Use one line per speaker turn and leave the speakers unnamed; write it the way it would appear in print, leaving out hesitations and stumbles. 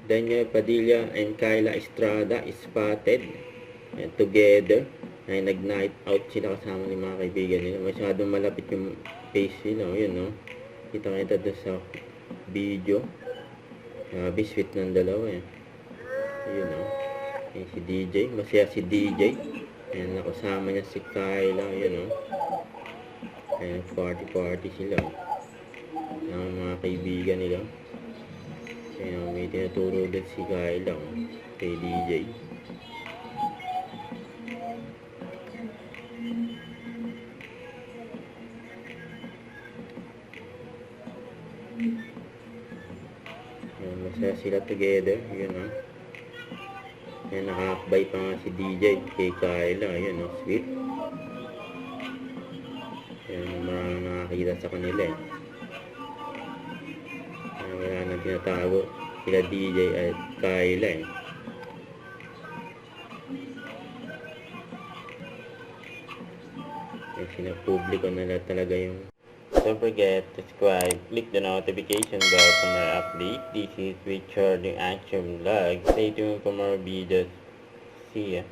Daniel Padilla and Kyla Estrada spotted and together ay nag-night out sila kasama ng mga kaibigan nila. Masyadong malapit yung face nila. Yun, no? Kita-kita doon sa video. Grabe, sweet ng dalawa eh. Yun, no? Ayan si DJ. Masaya si DJ. Ayan, nakasama niya si Kyla. Yun, no? Ayan, party sila. Ang mga kaibigan nila. Ayan, may tinuturo din si Kyla kay DJ. Ayan, masaya sila together. Yun, no? Ayan, nakakabay pa nga si DJ kay Kyla. Ayan, no? Sweet. Ayan, maraming nakakita sa kanila eh. Ayan, wala nang tinatago sila DJ at Kyla eh. Ayan, sinapubliko na talaga yung. Don't forget to subscribe, click the notification bell for more update. This is Richard the Action Vlog. Stay tuned for more videos. See ya.